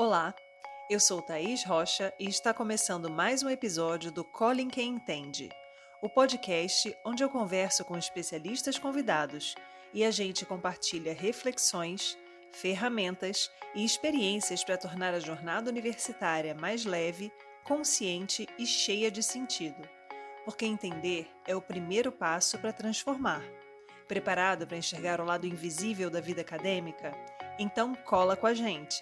Olá, eu sou Thaís Rocha e está começando mais um episódio do Colin Quem Entende, o podcast onde eu converso com especialistas convidados e a gente compartilha reflexões, ferramentas e experiências para tornar a jornada universitária mais leve, consciente e cheia de sentido. Porque entender é o primeiro passo para transformar. Preparado para enxergar o lado invisível da vida acadêmica? Então cola com a gente!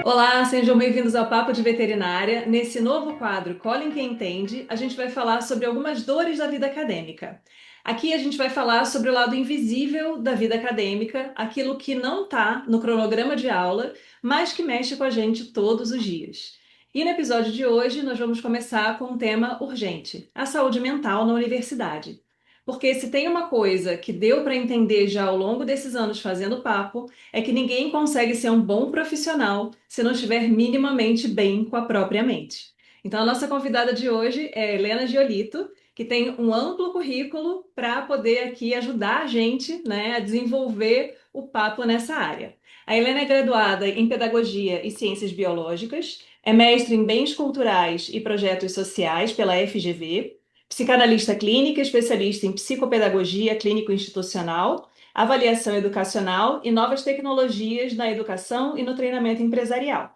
Olá, sejam bem-vindos ao Papo de Veterinária. Nesse novo quadro Colin Quem Entende, a gente vai falar sobre algumas dores da vida acadêmica. Aqui a gente vai falar sobre o lado invisível da vida acadêmica, aquilo que não está no cronograma de aula, mas que mexe com a gente todos os dias. E no episódio de hoje nós vamos começar com um tema urgente: a saúde mental na universidade. Porque se tem uma coisa que deu para entender já ao longo desses anos fazendo papo, é que ninguém consegue ser um bom profissional se não estiver minimamente bem com a própria mente. Então, a nossa convidada de hoje é Helena Giolito, que tem um amplo currículo para poder aqui ajudar a gente, né, a desenvolver o papo nessa área. A Helena é graduada em Pedagogia e Ciências Biológicas, é mestre em Bens Culturais e Projetos Sociais pela FGV, psicanalista clínica, especialista em psicopedagogia clínico-institucional, avaliação educacional e novas tecnologias na educação e no treinamento empresarial.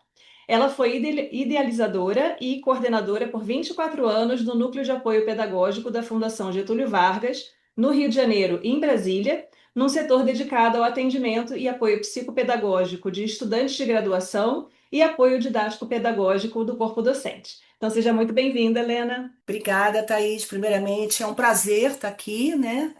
Ela foi idealizadora e coordenadora por 24 anos do Núcleo de Apoio Pedagógico da Fundação Getúlio Vargas, no Rio de Janeiro e em Brasília, num setor dedicado ao atendimento e apoio psicopedagógico de estudantes de graduação e apoio didático-pedagógico do corpo docente. Então, seja muito bem-vinda, Helena. Obrigada, Thaís. Primeiramente, é um prazer estar aqui, né?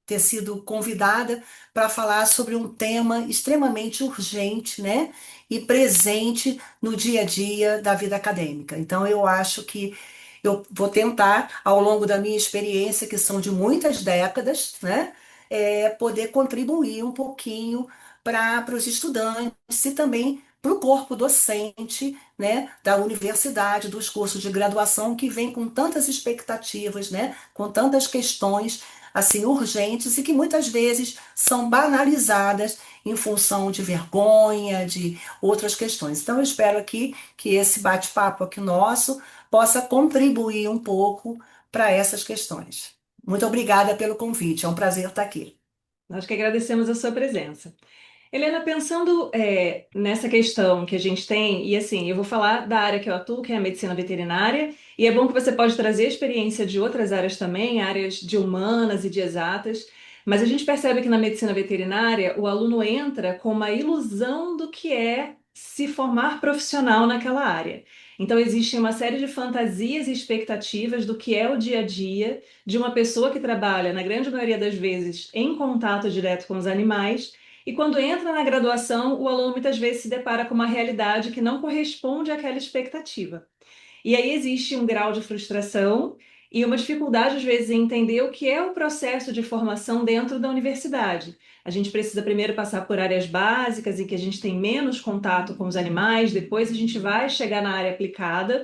Ter sido convidada para falar sobre um tema extremamente urgente, né? E presente no dia a dia da vida acadêmica. Então, eu acho que eu vou tentar, ao longo da minha experiência, que são de muitas décadas, né? Poder contribuir um pouquinho para os estudantes e também para o corpo docente, né, da universidade, dos cursos de graduação que vem com tantas expectativas, né, com tantas questões assim urgentes e que muitas vezes são banalizadas em função de vergonha, de outras questões. Então eu espero aqui que esse bate-papo aqui nosso possa contribuir um pouco para essas questões. Muito obrigada pelo convite, é um prazer estar aqui. Nós que agradecemos a sua presença. Helena, pensando nessa questão que a gente tem, e assim, eu vou falar da área que eu atuo, que é a medicina veterinária, e é bom que você pode trazer a experiência de outras áreas também, áreas de humanas e de exatas, mas a gente percebe que na medicina veterinária o aluno entra com uma ilusão do que é se formar profissional naquela área. Então, existe uma série de fantasias e expectativas do que é o dia a dia de uma pessoa que trabalha, na grande maioria das vezes, em contato direto com os animais. E quando entra na graduação, o aluno muitas vezes se depara com uma realidade que não corresponde àquela expectativa. E aí existe um grau de frustração e uma dificuldade, às vezes, em entender o que é o processo de formação dentro da universidade. A gente precisa primeiro passar por áreas básicas, em que a gente tem menos contato com os animais, depois a gente vai chegar na área aplicada.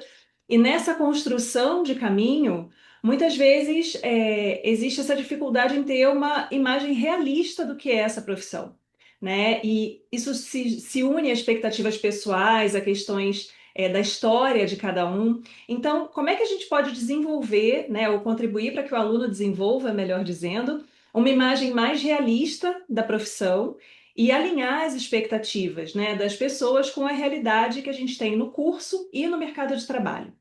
E nessa construção de caminho, muitas vezes existe essa dificuldade em ter uma imagem realista do que é essa profissão, né? E isso se une a expectativas pessoais, a questões da história de cada um. Então, como é que a gente pode desenvolver, né, ou contribuir para que o aluno desenvolva, melhor dizendo, uma imagem mais realista da profissão e alinhar as expectativas, né, das pessoas com a realidade que a gente tem no curso e no mercado de trabalho?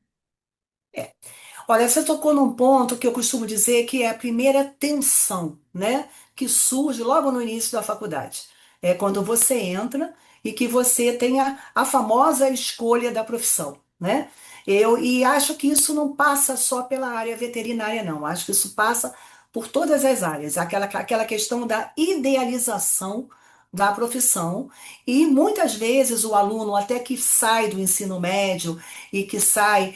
Olha, você tocou num ponto que eu costumo dizer que é a primeira tensão, né, que surge logo no início da faculdade. É quando você entra e que você tem a famosa escolha da profissão, né? E acho que isso não passa só pela área veterinária, não. Acho que isso passa por todas as áreas. Aquela questão da idealização da profissão. E muitas vezes o aluno, até que sai do ensino médio e que sai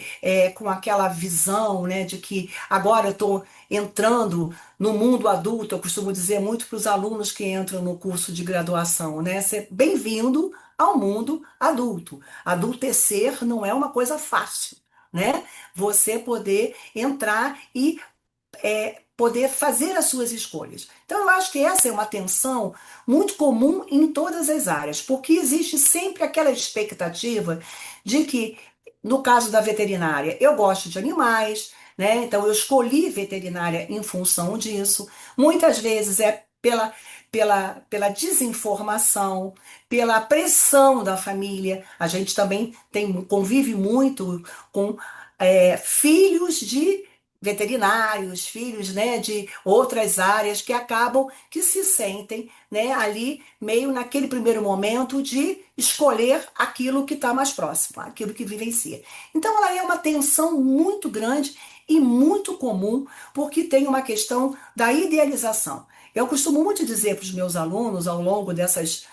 com aquela visão, né, de que agora eu estou entrando no mundo adulto. Eu costumo dizer muito para os alunos que entram no curso de graduação, né? Ser bem-vindo ao mundo adulto. Adultecer não é uma coisa fácil, né? Você poder entrar e poder fazer as suas escolhas. Então, eu acho que essa é uma tensão muito comum em todas as áreas, porque existe sempre aquela expectativa de que, no caso da veterinária, eu gosto de animais, né? Então, eu escolhi veterinária em função disso. Muitas vezes é pela desinformação, pela pressão da família. A gente também convive muito com filhos de veterinários, filhos, né, de outras áreas que acabam que se sentem, né, ali meio naquele primeiro momento de escolher aquilo que está mais próximo, aquilo que vivencia. Então, ela é uma tensão muito grande e muito comum, porque tem uma questão da idealização. Eu costumo muito dizer para os meus alunos, ao longo dessas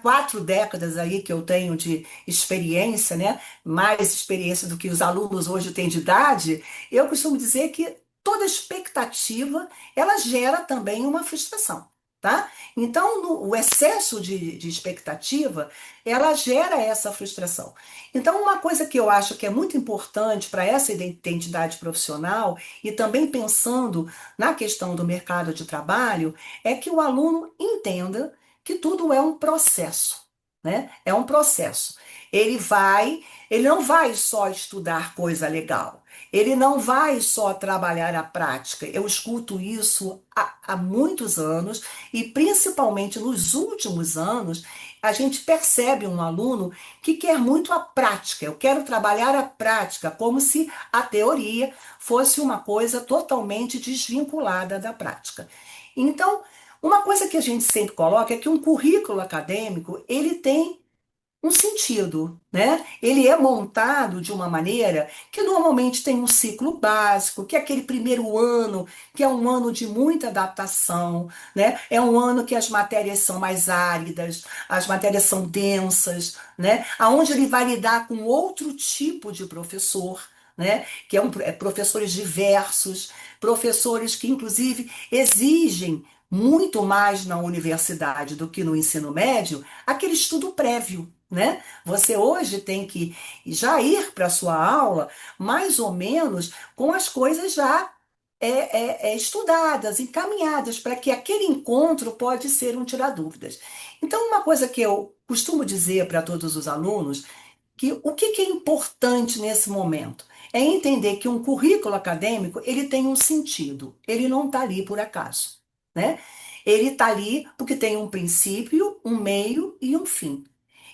4 décadas aí que eu tenho de experiência, né? Mais experiência do que os alunos hoje têm de idade, eu costumo dizer que toda expectativa, ela gera também uma frustração, tá? Então, o excesso de expectativa, ela gera essa frustração. Então, uma coisa que eu acho que é muito importante para essa identidade profissional, e também pensando na questão do mercado de trabalho, é que o aluno entenda que tudo é um processo, né? É um processo. Ele vai, ele não vai só estudar coisa legal. Ele não vai só trabalhar a prática. Eu escuto isso há muitos anos e principalmente nos últimos anos, a gente percebe um aluno que quer muito a prática. Eu quero trabalhar a prática, como se a teoria fosse uma coisa totalmente desvinculada da prática. Então, uma coisa que a gente sempre coloca é que um currículo acadêmico, ele tem um sentido, né? Ele é montado de uma maneira que normalmente tem um ciclo básico, que é aquele primeiro ano, que é um ano de muita adaptação, né? É um ano que as matérias são mais áridas, as matérias são densas, né? Aonde ele vai lidar com outro tipo de professor, né? Que professores diversos, professores que inclusive exigem muito mais na universidade do que no ensino médio, aquele estudo prévio, né? Você hoje tem que já ir para a sua aula mais ou menos com as coisas já estudadas, encaminhadas, para que aquele encontro pode ser um tirar dúvidas. Então, uma coisa que eu costumo dizer para todos os alunos, que o que é importante nesse momento? É entender que um currículo acadêmico, ele tem um sentido, ele não está ali por acaso, né? Ele está ali porque tem um princípio, um meio e um fim.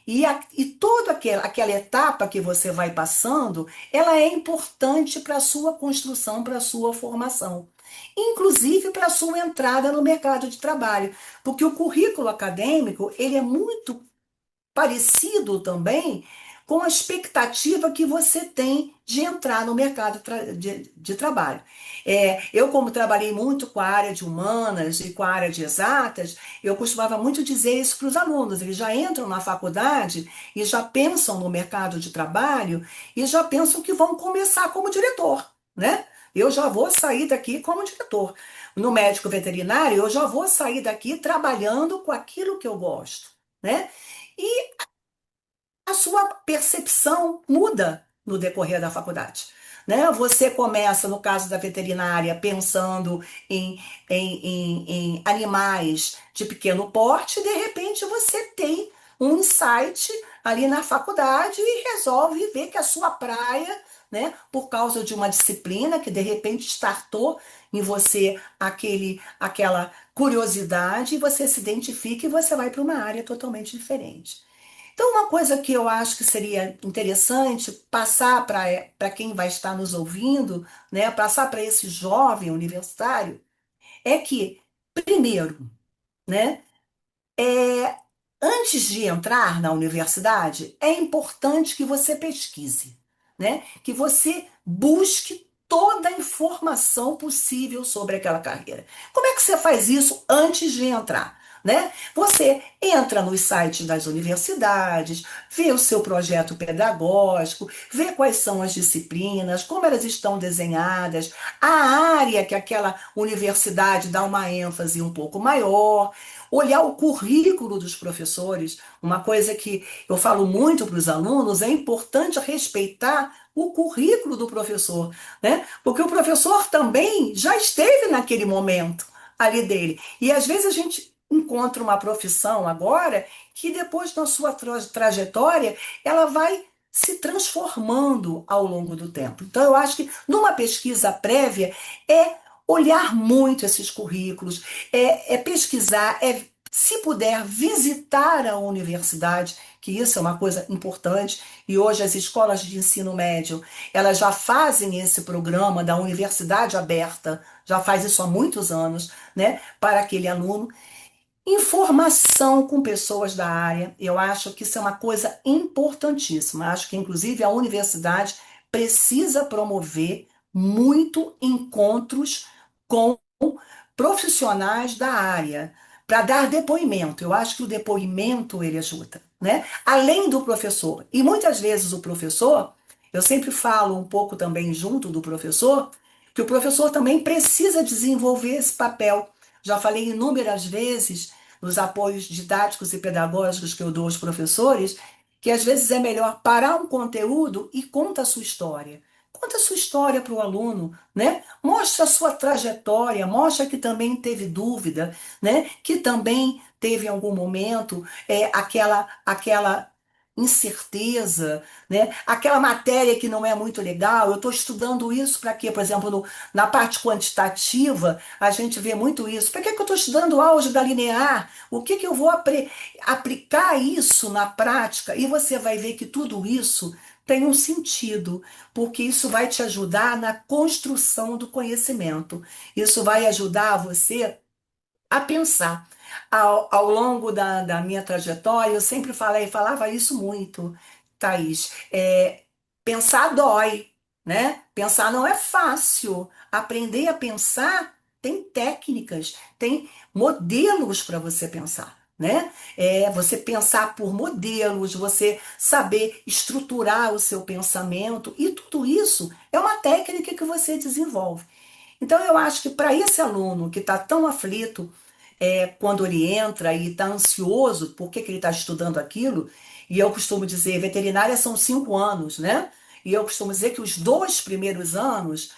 E toda aquela etapa que você vai passando, ela é importante para a sua construção, para a sua formação. Inclusive para a sua entrada no mercado de trabalho. Porque o currículo acadêmico, ele é muito parecido também com a expectativa que você tem de entrar no mercado de trabalho. Eu, como trabalhei muito com a área de humanas e com a área de exatas, eu costumava muito dizer isso para os alunos. Eles já entram na faculdade e já pensam no mercado de trabalho e já pensam que vão começar como diretor, né? Eu já vou sair daqui como diretor. No médico veterinário, eu já vou sair daqui trabalhando com aquilo que eu gosto, né? E a sua percepção muda no decorrer da faculdade. Né? Você começa, no caso da veterinária, pensando em animais de pequeno porte, e de repente você tem um insight ali na faculdade e resolve ver que a sua praia, né, por causa de uma disciplina que de repente startou em você aquela curiosidade, e você se identifica e você vai para uma área totalmente diferente. Então, uma coisa que eu acho que seria interessante passar para quem vai estar nos ouvindo, né, passar para esse jovem universitário, é que, primeiro, né, antes de entrar na universidade, é importante que você pesquise, né, que você busque toda a informação possível sobre aquela carreira. Como é que você faz isso antes de entrar? né? Você entra nos sites das universidades, vê o seu projeto pedagógico, vê quais são as disciplinas, como elas estão desenhadas, a área que aquela universidade dá uma ênfase um pouco maior, olhar o currículo dos professores. Uma coisa que eu falo muito para os alunos, é importante respeitar o currículo do professor, né? Porque o professor também já esteve naquele momento ali dele. E às vezes a gente encontra uma profissão agora que depois da sua trajetória ela vai se transformando ao longo do tempo. Então eu acho que numa pesquisa prévia é olhar muito esses currículos, é pesquisar, se puder visitar a universidade, que isso é uma coisa importante, e hoje as escolas de ensino médio, elas já fazem esse programa da universidade aberta, já faz isso há muitos anos, né, para aquele aluno. Informação com pessoas da área, eu acho que isso é uma coisa importantíssima. Acho que, inclusive, a universidade precisa promover muito encontros com profissionais da área para dar depoimento. Eu acho que o depoimento ele ajuda, né? Além do professor. E muitas vezes o professor, eu sempre falo um pouco também junto do professor, que o professor também precisa desenvolver esse papel. Já falei inúmeras vezes nos apoios didáticos e pedagógicos que eu dou aos professores, que às vezes é melhor parar um conteúdo e conta a sua história. Conta a sua história para o aluno, né? Mostra a sua trajetória, mostra que também teve dúvida, né? Que também teve em algum momento aquela incerteza, né? Aquela matéria que não é muito legal. Eu estou estudando isso para quê? Por exemplo, na parte quantitativa, a gente vê muito isso. Para que eu estou estudando álgebra linear? O que eu vou aplicar isso na prática? E você vai ver que tudo isso tem um sentido, porque isso vai te ajudar na construção do conhecimento. Isso vai ajudar você a pensar. Ao longo da minha trajetória, eu sempre falava isso muito, Thaís. Pensar dói, né? Pensar não é fácil. Aprender a pensar tem técnicas, tem modelos para você pensar, né? Você pensar por modelos, você saber estruturar o seu pensamento, e tudo isso é uma técnica que você desenvolve. Então, eu acho que para esse aluno que está tão aflito, quando ele entra e está ansioso, por que que ele está estudando aquilo? E eu costumo dizer, veterinária são 5 anos, né? E eu costumo dizer que os 2 primeiros anos,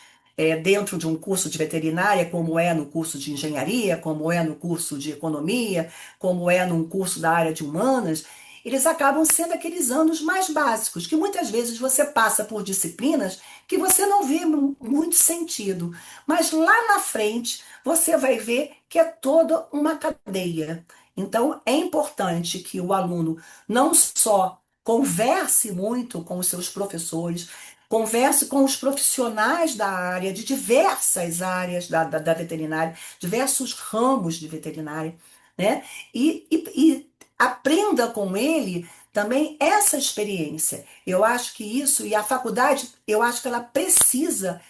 dentro de um curso de veterinária, como é no curso de engenharia, como é no curso de economia, como é num curso da área de humanas, eles acabam sendo aqueles anos mais básicos, que muitas vezes você passa por disciplinas que você não vê muito sentido. Mas lá na frente, você vai ver que é toda uma cadeia. Então, é importante que o aluno não só converse muito com os seus professores, converse com os profissionais da área, de diversas áreas da veterinária, diversos ramos de veterinária, né? E aprenda com ele também essa experiência. Eu acho que isso, e a faculdade, eu acho que ela precisa,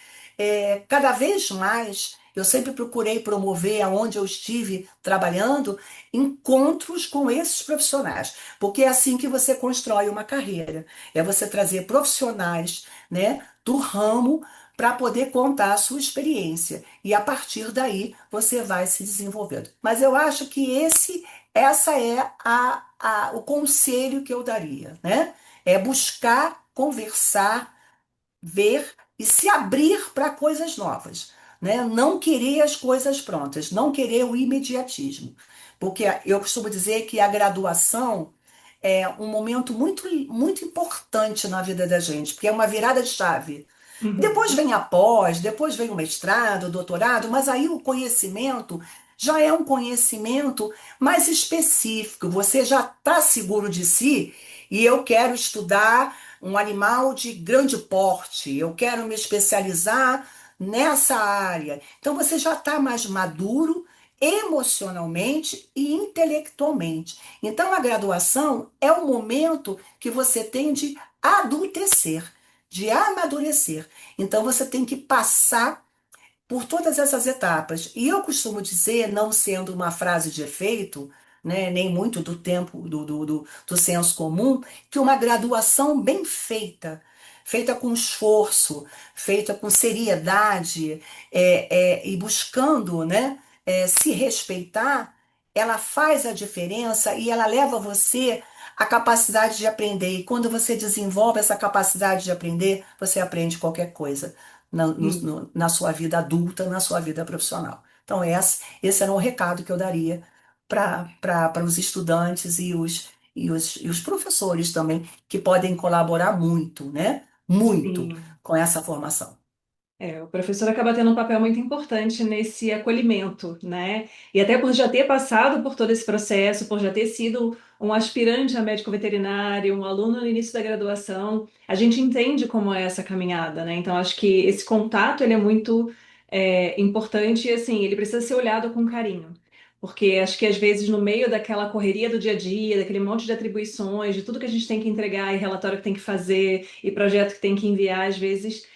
cada vez mais. Eu sempre procurei promover, aonde eu estive trabalhando, encontros com esses profissionais, porque é assim que você constrói uma carreira. É você trazer profissionais, né, do ramo para poder contar a sua experiência. E a partir daí você vai se desenvolvendo. Mas eu acho que essa é o conselho que eu daria, né? É buscar conversar, ver e se abrir para coisas novas, né? Não querer as coisas prontas, não querer o imediatismo. Porque eu costumo dizer que a graduação é um momento muito, muito importante na vida da gente, porque é uma virada de chave. Depois Uhum. vem a pós, depois vem o mestrado, o doutorado, mas aí o conhecimento já é um conhecimento mais específico. Você já está seguro de si e eu quero estudar um animal de grande porte, eu quero me especializar nessa área. Então você já está mais maduro emocionalmente e intelectualmente. Então a graduação é o momento que você tem de adultecer, de amadurecer. Então você tem que passar por todas essas etapas. E eu costumo dizer, não sendo uma frase de efeito, né, nem muito do tempo do senso comum, que uma graduação bem feita, feita com esforço, feita com seriedade, e buscando, né, se respeitar, ela faz a diferença e ela leva você à capacidade de aprender. E quando você desenvolve essa capacidade de aprender, você aprende qualquer coisa na sua vida adulta, na sua vida profissional. Então, esse era um recado que eu daria para os estudantes e os professores também, que podem colaborar muito, né? Muito Sim. com essa formação. O professor acaba tendo um papel muito importante nesse acolhimento, né? E até por já ter passado por todo esse processo, por já ter sido um aspirante a médico veterinário, um aluno no início da graduação, a gente entende como é essa caminhada, né? Então, acho que esse contato, ele é muito importante e, assim, ele precisa ser olhado com carinho. Porque acho que, às vezes, no meio daquela correria do dia a dia, daquele monte de atribuições, de tudo que a gente tem que entregar e relatório que tem que fazer e projeto que tem que enviar, às vezes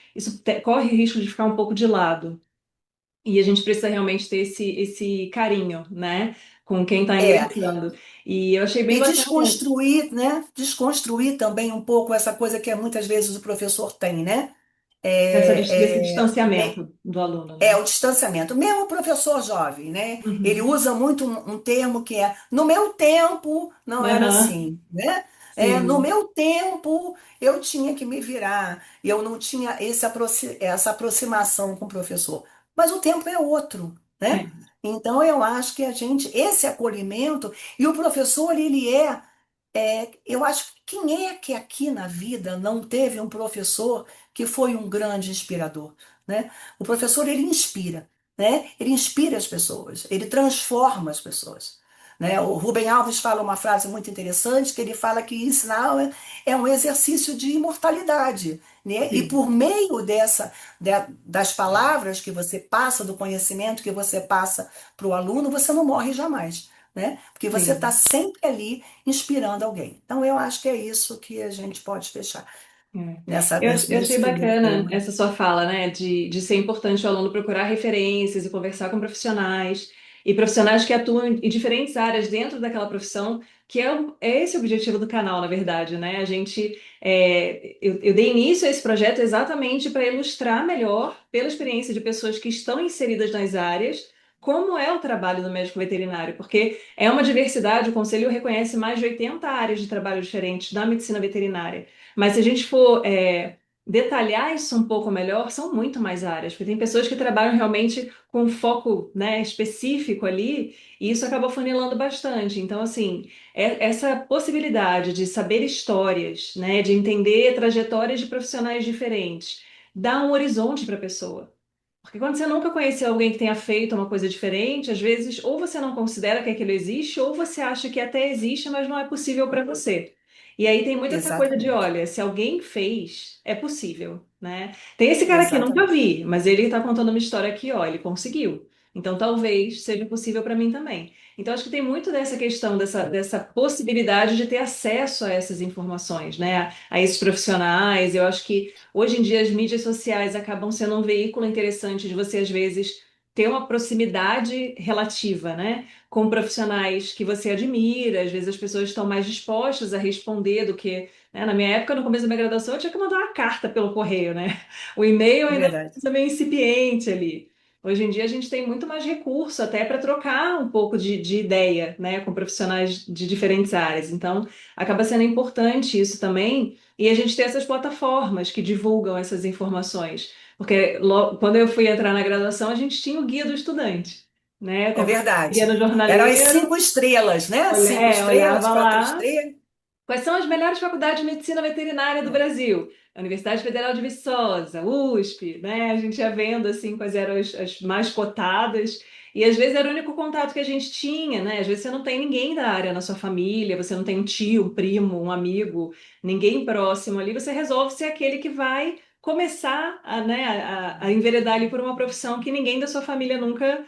corre o risco de ficar um pouco de lado. E a gente precisa realmente ter esse carinho, né, com quem está É, ingressando. E eu achei bem e bacana desconstruir, né? Desconstruir também um pouco essa coisa que muitas vezes o professor tem, né? desse É, é, distanciamento do aluno, É né? o distanciamento. Mesmo o professor jovem, né? Ele Uhum. usa muito um termo que é no meu tempo não era Aham. assim, né? No Sim, meu tempo eu tinha que me virar e eu não tinha essa aproximação com o professor. Mas o tempo é outro, né? é, Então eu acho que esse acolhimento, e o professor, eu acho que quem é que aqui na vida não teve um professor que foi um grande inspirador, né? O professor, ele inspira, né? Ele inspira as pessoas, ele transforma as pessoas, né? O Rubem Alves fala uma frase muito interessante, que ele fala que ensinar é um exercício de imortalidade, né? E sim, por meio das palavras que você passa, do conhecimento que você passa para o aluno, você não morre jamais, né? Porque você está sim. sempre ali inspirando alguém. Então, eu acho que é isso que a gente pode fechar É. Eu achei nesse primeiro bacana tema. essa sua fala, né, de ser importante o aluno procurar referências e conversar com profissionais, e profissionais que atuam em diferentes áreas dentro daquela profissão, que é esse o objetivo do canal, na verdade, né? Eu dei início a esse projeto exatamente para ilustrar melhor, pela experiência de pessoas que estão inseridas nas áreas, como é o trabalho do médico veterinário, porque é uma diversidade, o Conselho reconhece mais de 80 áreas de trabalho diferentes da medicina veterinária. Mas se a gente for detalhar isso um pouco melhor, são muito mais áreas, porque tem pessoas que trabalham realmente com um foco, né, específico ali, e isso acaba funilando bastante. Então, assim, essa possibilidade de saber histórias, né, de entender trajetórias de profissionais diferentes, dá um horizonte para a pessoa. Porque quando você nunca conheceu alguém que tenha feito uma coisa diferente, às vezes ou você não considera que aquilo existe, ou você acha que até existe, mas não é possível para você. E aí tem muito essa coisa de, Exatamente. olha, se alguém fez, é possível, né? Tem esse cara aqui, nunca Exatamente. vi, mas ele está contando uma história aqui, ó, ele conseguiu. Então talvez seja possível para mim também. Então acho que tem muito dessa questão, dessa possibilidade de ter acesso a essas informações, né? A esses profissionais. Eu acho que hoje em dia as mídias sociais acabam sendo um veículo interessante de você, às vezes, ter uma proximidade relativa, né? Com profissionais que você admira, às vezes as pessoas estão mais dispostas a responder do que, né? Na minha época, no começo da minha graduação, eu tinha que mandar uma carta pelo correio, né? O e-mail É ainda era uma verdade. coisa meio incipiente ali. Hoje em dia a gente tem muito mais recurso até para trocar um pouco de ideia, né, com profissionais de diferentes áreas. Então, acaba sendo importante isso também, e a gente tem essas plataformas que divulgam essas informações. Porque quando eu fui entrar na graduação, a gente tinha o guia do estudante, né? É Até porque eu ia verdade. no Eram as jornaleiro, 5 estrelas, né? Cinco estrelas, olhava 4 estrelas. lá. Quais são as melhores faculdades de medicina veterinária do É, Brasil? A Universidade Federal de Viçosa, USP, né? A gente ia vendo assim quais eram as mais cotadas. E às vezes era o único contato que a gente tinha, né? Às vezes você não tem ninguém da área na sua família, você não tem um tio, um primo, um amigo, ninguém próximo ali, você resolve ser aquele que vai começar a enveredar ali por uma profissão que ninguém da sua família nunca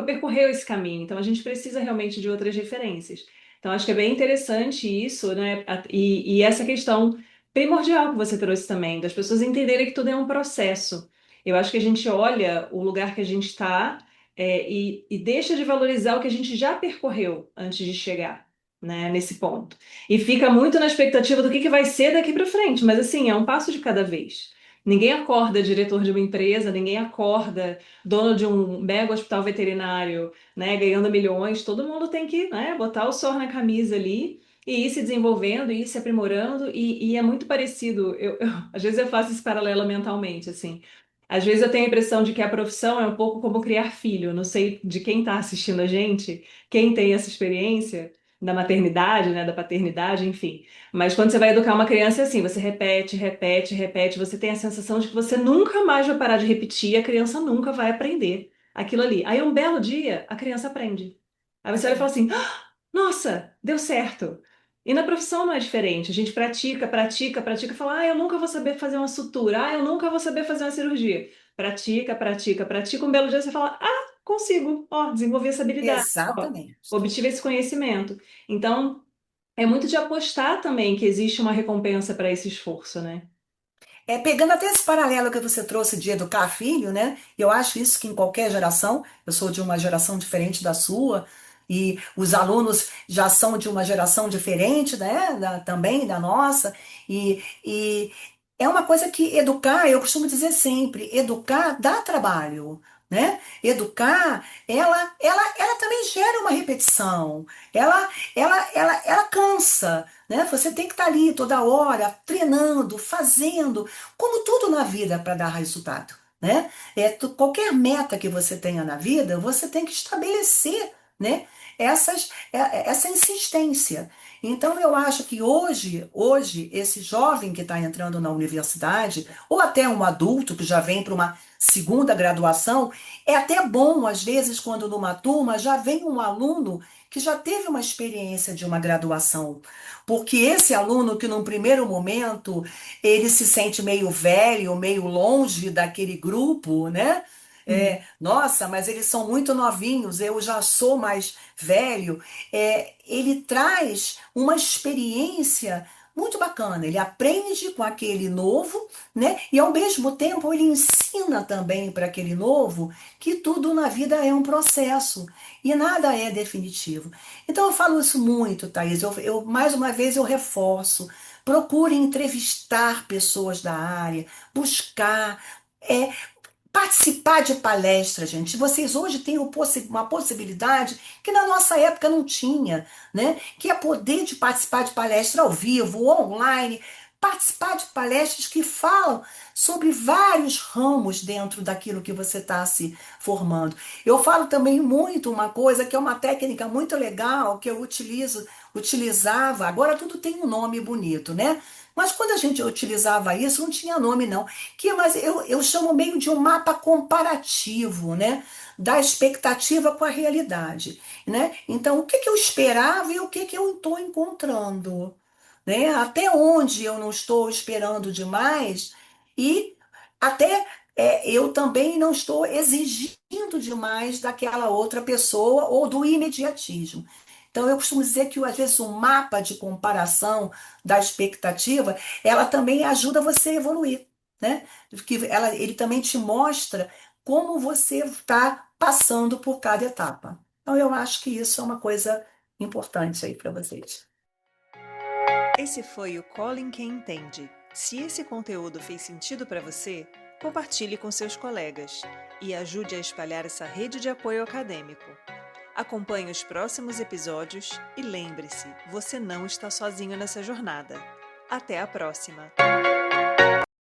percorreu esse caminho. Então a gente precisa realmente de outras referências. Então, acho que é bem interessante isso, né? E essa questão primordial que você trouxe também, das pessoas entenderem que tudo é um processo. Eu acho que a gente olha o lugar que a gente está, e deixa de valorizar o que a gente já percorreu antes de chegar, né, nesse ponto. E fica muito na expectativa do que vai ser daqui para frente, mas assim, é um passo de cada vez. Ninguém acorda diretor de uma empresa, ninguém acorda dono de um mega hospital veterinário, né, ganhando milhões. Todo mundo tem que, né, botar o suor na camisa ali e ir se desenvolvendo, ir se aprimorando, e é muito parecido. Às vezes eu faço esse paralelo mentalmente, assim. Às vezes eu tenho a impressão de que a profissão é um pouco como criar filho. Não sei de quem está assistindo a gente, quem tem essa experiência da maternidade, né, da paternidade, enfim. Mas quando você vai educar uma criança é assim, você repete, repete, repete, você tem a sensação de que você nunca mais vai parar de repetir, a criança nunca vai aprender aquilo ali. Aí um belo dia a criança aprende. Aí você olha e fala Sim. assim: "Ah, nossa, deu certo." E na profissão não é diferente. A gente pratica, pratica, pratica, fala: "Ah, eu nunca vou saber fazer uma sutura. Ah, eu nunca vou saber fazer uma cirurgia." Pratica, pratica, pratica. Um belo dia você fala: "Ah, consigo. Ó, desenvolvi essa habilidade. Ó, Exatamente. obtive esse conhecimento." Então, é muito de apostar também que existe uma recompensa para esse esforço, né? Pegando até esse paralelo que você trouxe de educar filho, né? Eu acho isso que em qualquer geração, eu sou de uma geração diferente da sua, e os alunos já são de uma geração diferente, né? Também da nossa, e é uma coisa que educar, eu costumo dizer sempre, educar dá trabalho. Né? Educar, ela também gera uma repetição, ela cansa, né? Você tem que estar ali toda hora, treinando, fazendo, como tudo na vida para dar resultado, né? Qualquer meta que você tenha na vida, você tem que estabelecer, né? Essa insistência. Então, eu acho que hoje, esse jovem que está entrando na universidade, ou até um adulto que já vem para uma segunda graduação, é até bom, às vezes, quando numa turma já vem um aluno que já teve uma experiência de uma graduação. Porque esse aluno que num primeiro momento ele se sente meio velho, meio longe daquele grupo, né? Uhum. Nossa, mas eles são muito novinhos, eu já sou mais velho. Ele traz uma experiência muito bacana. Ele aprende com aquele novo, né? E ao mesmo tempo ele ensina também para aquele novo que tudo na vida é um processo e nada é definitivo. Então eu falo isso muito, Thaís. Mais uma vez eu reforço. Procure entrevistar pessoas da área, buscar. é, Participar de palestras, gente. Vocês hoje têm uma possibilidade que na nossa época não tinha, né? Que é poder de participar de palestra ao vivo, online, participar de palestras que falam sobre vários ramos dentro daquilo que você está se formando. Eu falo também muito uma coisa que é uma técnica muito legal que eu utilizava. Agora tudo tem um nome bonito, né? Mas quando a gente utilizava isso, não tinha nome, não. Mas eu chamo meio de um mapa comparativo, né? Da expectativa com a realidade, né? Então, o que que eu esperava e o que que eu estou encontrando, né? Até onde eu não estou esperando demais e até eu também não estou exigindo demais daquela outra pessoa ou do imediatismo. Então, eu costumo dizer que, às vezes, o mapa de comparação da expectativa, ela também ajuda você a evoluir, né? Ele também te mostra como você está passando por cada etapa. Então, eu acho que isso é uma coisa importante aí para vocês. Esse foi o Colin Quem Entende. Se esse conteúdo fez sentido para você, compartilhe com seus colegas e ajude a espalhar essa rede de apoio acadêmico. Acompanhe os próximos episódios e lembre-se, você não está sozinho nessa jornada. Até a próxima!